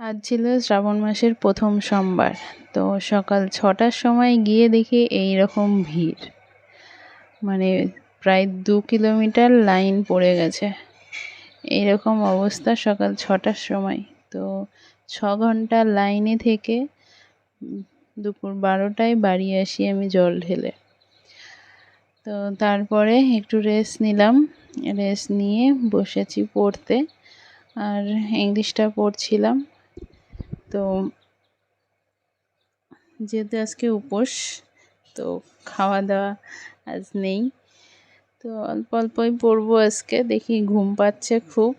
আজ ছিল শ্রাবণ মাসের প্রথম সোমবার। তো সকাল ৬টার সময় গিয়ে দেখি এই রকম ভিড়, মানে প্রায় ২ কিলোমিটার লাইন পড়ে গেছে। এইরকম অবস্থা সকাল ৬টার সময়। তো ৬ ঘন্টা লাইনে থেকে দুপুর ১২টায় বাড়ি আসি আমি জল ঢেলে। তো তারপরে একটু রেস্ট নিলাম, রেস্ট নিয়ে বসেছি পড়তে, আর ইংলিশটা পড়ছিলাম। তো যেহেতু আজকে উপোস, তো খাওয়া দাওয়া আজ নেই, তো অল্প অল্পই পড়বো আজকে। দেখি ঘুম পাচ্ছে খুব,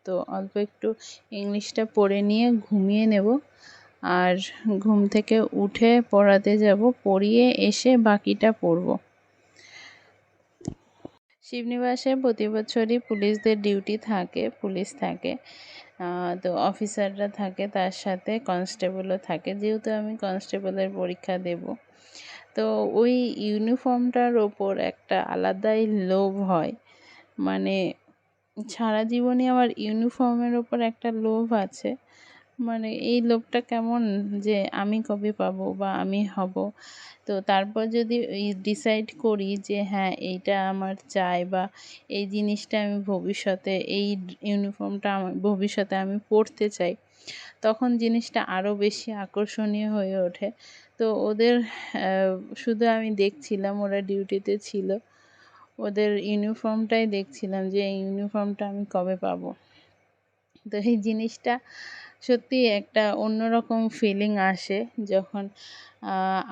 তো অল্প একটু ইংলিশটা পড়ে নিয়ে ঘুমিয়ে নেব, আর ঘুম থেকে উঠে পড়াতে যাব, পড়িয়ে এসে বাকিটা পড়ব। শিবনিবাসে প্রতি বছরই পুলিশদের ডিউটি থাকে, পুলিশ থাকে, তো অফিসাররা থাকে, তার সাথে কনস্টেবলও থাকে। যেহেতু আমি কনস্টেবলের পরীক্ষা দেব, তো ওই ইউনিফর্মটার ওপর একটা আলাদাই লোভ হয়। মানে সারা জীবনই আমার ইউনিফর্মের ওপর একটা লোভ আছে। মানে এই লোভটা কেমন যে আমি কবে পাবো বা আমি হব। তো তারপর যদি ডিসাইড করি যে হ্যাঁ এইটা আমার চাই, বা এই জিনিসটা আমি ভবিষ্যতে, এই ইউনিফর্মটা আমার ভবিষ্যতে আমি পরতে চাই, তখন জিনিসটা আরও বেশি আকর্ষণীয় হয়ে ওঠে। তো ওদের শুধু আমি দেখছিলাম, ওরা ডিউটিতে ছিল, ওদের ইউনিফর্মটাই দেখছিলাম যে এই ইউনিফর্মটা আমি কবে পাবো। তো এই জিনিসটা সত্যি একটা অন্যরকম ফিলিং আসে যখন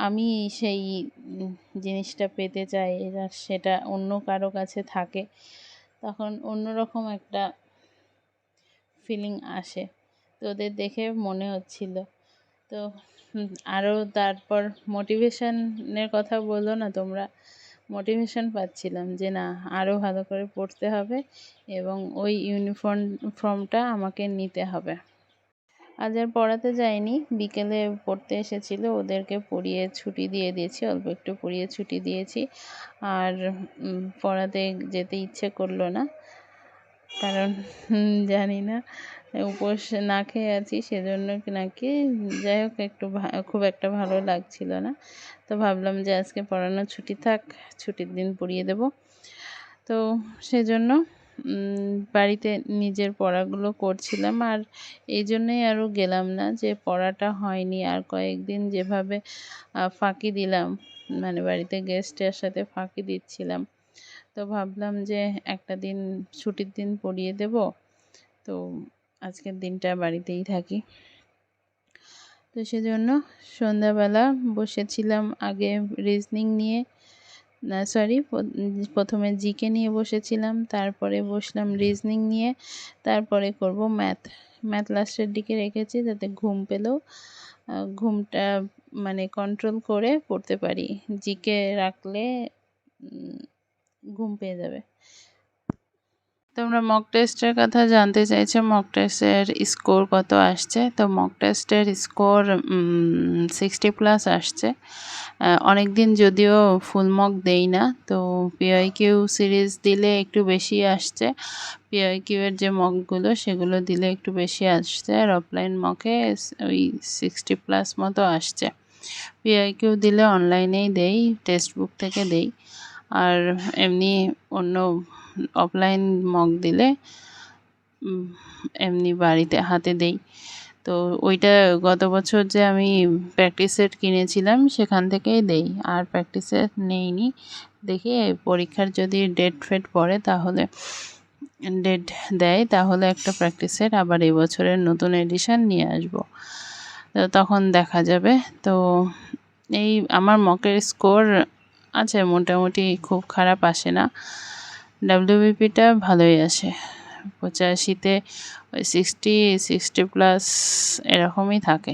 আমি সেই জিনিসটা পেতে চাই, সেটা অন্য কারো কাছে থাকে, তখন অন্যরকম একটা ফিলিং আসে। তো ওদের দেখে মনে হচ্ছিল। তো আরও তারপর মোটিভেশনের কথা বললো না তোমরা, মোটিভেশন পাচ্ছিলাম যে না, আরও ভালো করে পড়তে হবে এবং ওই ফর্মটা আমাকে নিতে হবে। আজ আর পড়াতে যাইনি, বিকেলে পড়তে এসেছিল, ওদেরকে পড়িয়ে ছুটি দিয়ে দিয়েছি, অল্প একটু পড়িয়ে ছুটি দিয়েছি। আর পড়াতে যেতে ইচ্ছে করলো না, কারণ জানি না, উপোস না খেয়ে আছি সেজন্য নাকি, যাই হোক, খুব একটা ভালো লাগছিল না। তো ভাবলাম যে আজকে পড়ানো ছুটি থাক, ছুটির দিন পড়িয়ে দেব। তো সেজন্য বাড়িতে নিজের পড়াগুলো করছিলাম, আর এই জন্যই আরও গেলাম না যে পড়াটা হয়নি। আর কয়েকদিন যেভাবে ফাঁকি দিলাম, মানে বাড়িতে গেস্টের সাথে ফাঁকি দিচ্ছিলাম, তো ভাবলাম যে একটা দিন ছুটির দিন পড়িয়ে দেব, তো আজকের দিনটা বাড়িতেই থাকি। তো সেজন্য সন্ধ্যাবেলা বসেছিলাম আগে রিজনিং নিয়ে, না সরি, প্রথমে জিকে নিয়ে বসেছিলাম, তারপরে বসলাম রিজনিং নিয়ে, তারপরে করব ম্যাথ লাস্টের দিকে রেখেছি, যাতে ঘুম পেলেও ঘুমটা মানে কন্ট্রোল করে পড়তে পারি। জিকে রাখলে ঘুম পেয়ে যাবে। তোমরা মক টেস্টের কথা জানতে চাইছো, মক টেস্টের স্কোর কত আসছে। তো মক টেস্টের স্কোর 60+ আসছে। অনেক দিন যদিও ফুল মক দেই না, তো পিওয়াইকিউ সিরিজ দিলে একটু বেশি আসছে, পিওয়াইকিউ এর যে মকগুলো সেগুলো দিলে একটু বেশি আসছে, আর অফলাইন মকে ওই 60+ মতো আসছে। পিওয়াইকিউ দিলে অনলাইনেই দেই, টেক্সট বুক থেকে দেই, আর এমনি অন্য অফলাইন মক দিলে এমনি বাড়িতে হাতে দেই। তো ওইটা গত বছর যে আমি প্র্যাকটিস সেট কিনেছিলাম সেখান থেকেই দেই, আর প্র্যাকটিস সেট নেইনি। দেখি পরীক্ষার যদি ডেট ফেট পড়ে, তাহলে ডেট দেয়, তাহলে একটা প্র্যাকটিস সেট আবার এই বছরের নতুন এডিশন নিয়ে আসবো, তো তখন দেখা যাবে। তো এই আমার মকের স্কোর আছে মোটামুটি, খুব খারাপ আসে না। ডাব্লিউবিপিটা ভালোই আসে, 85-তে ওই 60+ এরকমই থাকে।